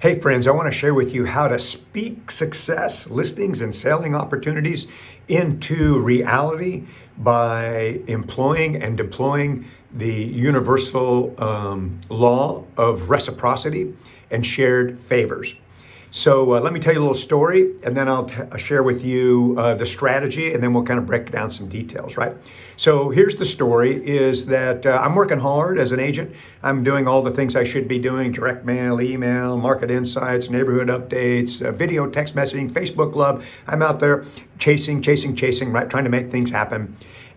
Hey friends, I want to share with you how to speak success, listings, and selling opportunities into reality by employing and deploying the universal law of reciprocity and shared favors. So let me tell you a little story, and then I'll share with you the strategy, and then we'll kind of break down some details, right? So here's the story, is that I'm working hard as an agent. I'm doing all the things I should be doing: direct mail, email, market insights, neighborhood updates, video, text messaging, Facebook Club. I'm out there chasing, right? Trying to make things happen.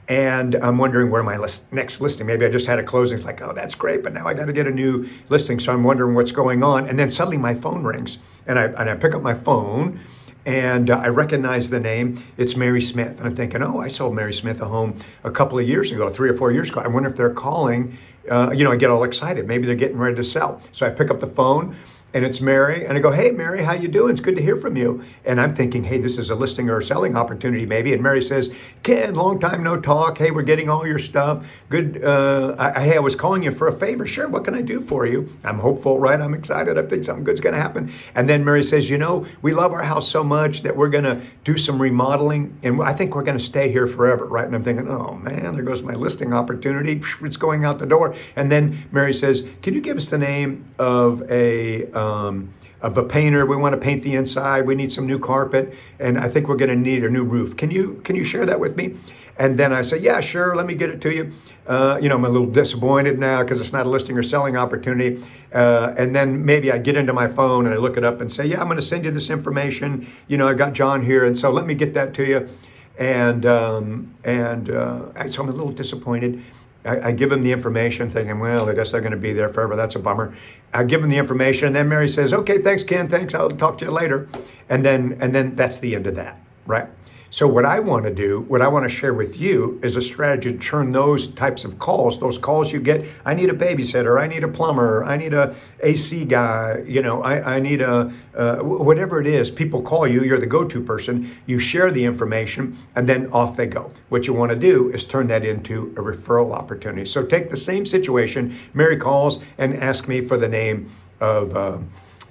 And I'm wondering where my next listing, maybe I just had a closing. It's like, oh, that's great, but now I got to get a new listing. So I'm wondering what's going on. And then suddenly my phone rings, and I pick up my phone, and I recognize the name. It's Mary Smith. And I'm thinking, oh, I sold Mary Smith a home a couple of years ago, 3 or 4 years ago. I wonder if they're calling. I get all excited. Maybe they're getting ready to sell. So I pick up the phone, and it's Mary, and I go, hey, Mary, how you doing? It's good to hear from you. And I'm thinking, hey, this is a listing or a selling opportunity maybe. And Mary says, Ken, long time no talk. Hey, we're getting all your stuff. Good. Hey, I was calling you for a favor. Sure, what can I do for you? I'm hopeful, right? I'm excited. I think something good's going to happen. And then Mary says, we love our house so much that we're going to do some remodeling, and I think we're going to stay here forever, right? And I'm thinking, oh, man, there goes my listing opportunity. It's going out the door. And then Mary says, can you give us the name of a painter? We want to paint the inside. We need some new carpet, and I think we're going to need a new roof. Can you share that with me? And then I say, yeah, sure. Let me get it to you. I'm a little disappointed now because it's not a listing or selling opportunity. And then maybe I get into my phone and I look it up and say, yeah, I'm going to send you this information. I got John here, and so let me get that to you. And so I'm a little disappointed. I give him the information thinking, well, I guess they're going to be there forever. That's a bummer. I give him the information, and then Mary says, okay, thanks, Ken. Thanks. I'll talk to you later. And then that's the end of that, right? So what I want to share with you is a strategy to turn those types of calls, those calls you get, I need a babysitter, I need a plumber, I need a AC guy, I need whatever it is, people call you, you're the go-to person, you share the information, and then off they go. What you want to do is turn that into a referral opportunity. So take the same situation, Mary calls and asks me for the name of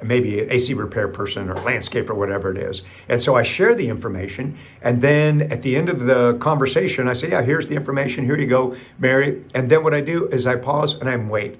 maybe an AC repair person or landscaper, whatever it is. And so I share the information, and then at the end of the conversation, I say, yeah, here's the information. Here you go, Mary. And then what I do is I pause and I wait,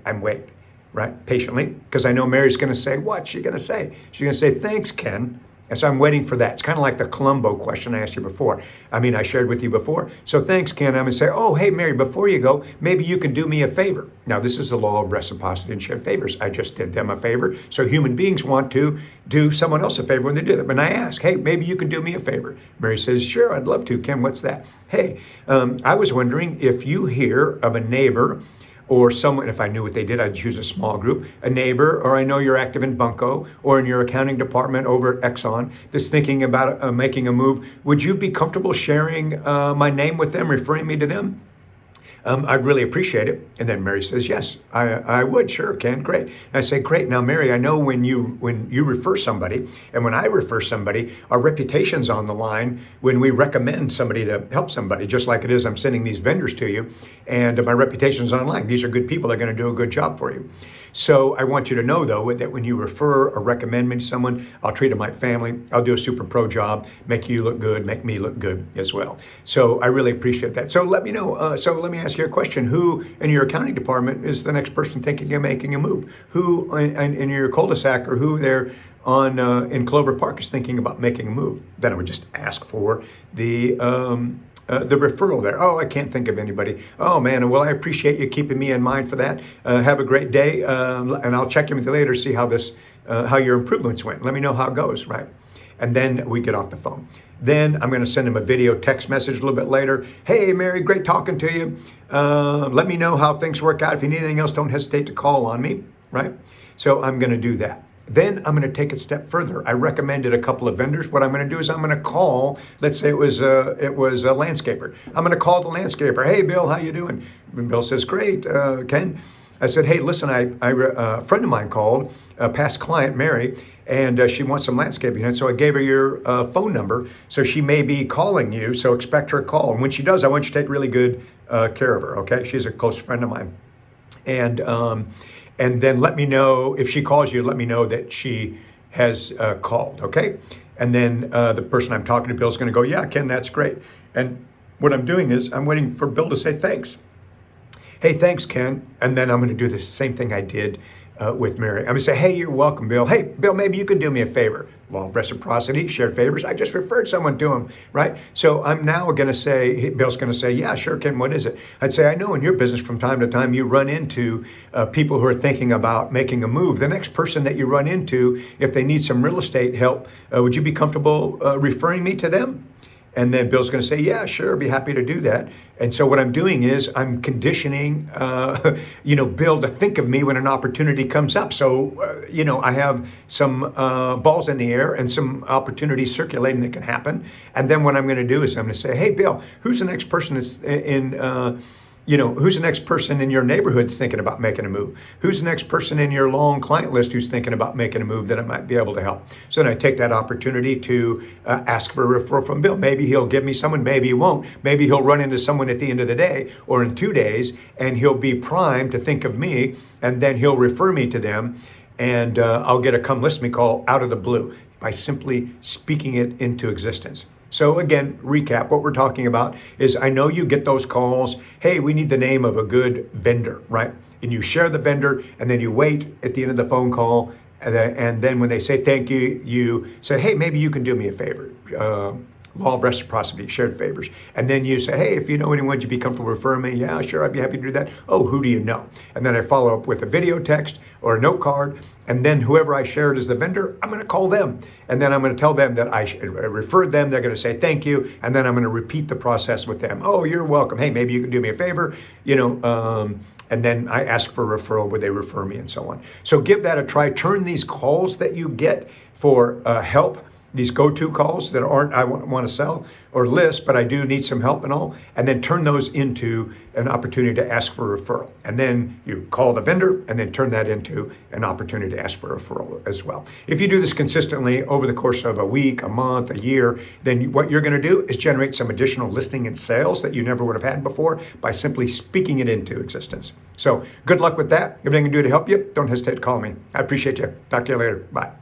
right, patiently, because I know Mary's going to say, what's she going to say? She's going to say, thanks, Ken. And so I'm waiting for that. It's kind of like the Columbo question I asked you before. I shared with you before. So thanks, Ken. I'm going to say, oh, hey, Mary, before you go, maybe you can do me a favor. Now, this is the law of reciprocity and shared favors. I just did them a favor. So human beings want to do someone else a favor when they do that. But I ask, hey, maybe you can do me a favor. Mary says, sure, I'd love to. Ken, what's that? Hey, I was wondering if you hear of a neighbor or someone, if I knew what they did, I'd choose a small group, a neighbor, or I know you're active in Bunko or in your accounting department over at Exxon that's thinking about making a move. Would you be comfortable sharing my name with them, referring me to them? I'd really appreciate it. And then Mary says, yes, I would. Sure, Ken, great. And I say, great. Now, Mary, I know when you refer somebody, and when I refer somebody, our reputation's on the line when we recommend somebody to help somebody, just like it is I'm sending these vendors to you, and my reputation's online. These are good people. They're going to do a good job for you. So I want you to know, though, that when you refer or recommend me to someone, I'll treat them like family. I'll do a super pro job, make you look good, make me look good as well. So I really appreciate that. So let me know. So let me ask you a question. Who in your accounting department is the next person thinking of making a move? Who in your cul-de-sac or who there on in Clover Park is thinking about making a move? Then I would just ask for the referral there. Oh, I can't think of anybody. Oh man, well, I appreciate you keeping me in mind for that. Have a great day, and I'll check in with you later, see how your improvements went. Let me know how it goes, right? And then we get off the phone. Then I'm going to send him a video text message a little bit later. Hey, Mary, great talking to you. Let me know how things work out. If you need anything else, don't hesitate to call on me, right? So I'm going to do that. Then I'm going to take it a step further. I recommended a couple of vendors. What I'm going to do is I'm going to call, let's say it was a landscaper. I'm going to call the landscaper. Hey, Bill, how you doing? And Bill says, great, Ken. I said, hey, listen, a friend of mine called, a past client, Mary, and she wants some landscaping. And so I gave her your phone number. So she may be calling you, so expect her call. And when she does, I want you to take really good care of her, okay? She's a close friend of mine. And and then let me know if she calls you. Let me know that she has called. Okay, and then the person I'm talking to, Bill's going to go, yeah, Ken, that's great. And what I'm doing is I'm waiting for Bill to say thanks. Hey, thanks, Ken. And then I'm going to do the same thing I did with Mary. I'm going to say, hey, you're welcome, Bill. Hey, Bill, maybe you could do me a favor. Well, reciprocity, shared favors. I just referred someone to him, right? So I'm now going to say, Bill's going to say, yeah, sure, Ken, what is it? I'd say, I know in your business from time to time you run into people who are thinking about making a move. The next person that you run into, if they need some real estate help, would you be comfortable referring me to them? And then Bill's going to say, yeah, sure, be happy to do that. And so what I'm doing is I'm conditioning, Bill to think of me when an opportunity comes up. So, I have some balls in the air and some opportunities circulating that can happen. And then what I'm going to do is I'm going to say, hey, Bill, who's the next person that's who's the next person in your neighborhood that's thinking about making a move? Who's the next person in your long client list who's thinking about making a move that I might be able to help? So then I take that opportunity to ask for a referral from Bill. Maybe he'll give me someone, maybe he won't. Maybe he'll run into someone at the end of the day or in 2 days, and he'll be primed to think of me, and then he'll refer me to them, and I'll get a come list me call out of the blue by simply speaking it into existence. So again, recap, what we're talking about is I know you get those calls, hey, we need the name of a good vendor, right? And you share the vendor, and then you wait at the end of the phone call, and then when they say thank you, you say, hey, maybe you can do me a favor. Law of reciprocity, shared favors. And then you say, hey, if you know anyone, would you be comfortable referring me? Yeah, sure, I'd be happy to do that. Oh, who do you know? And then I follow up with a video text or a note card. And then whoever I shared as the vendor, I'm going to call them. And then I'm going to tell them that I referred them. They're going to say thank you. And then I'm going to repeat the process with them. Oh, you're welcome. Hey, maybe you can do me a favor. And then I ask for a referral where they refer me and so on. So give that a try. Turn these calls that you get for help, these go-to calls that aren't, I want to sell or list, but I do need some help and all, and then turn those into an opportunity to ask for a referral. And then you call the vendor and then turn that into an opportunity to ask for a referral as well. If you do this consistently over the course of a week, a month, a year, then what you're going to do is generate some additional listing and sales that you never would have had before by simply speaking it into existence. So good luck with that. Everything I can do to help you, don't hesitate to call me. I appreciate you. Talk to you later. Bye.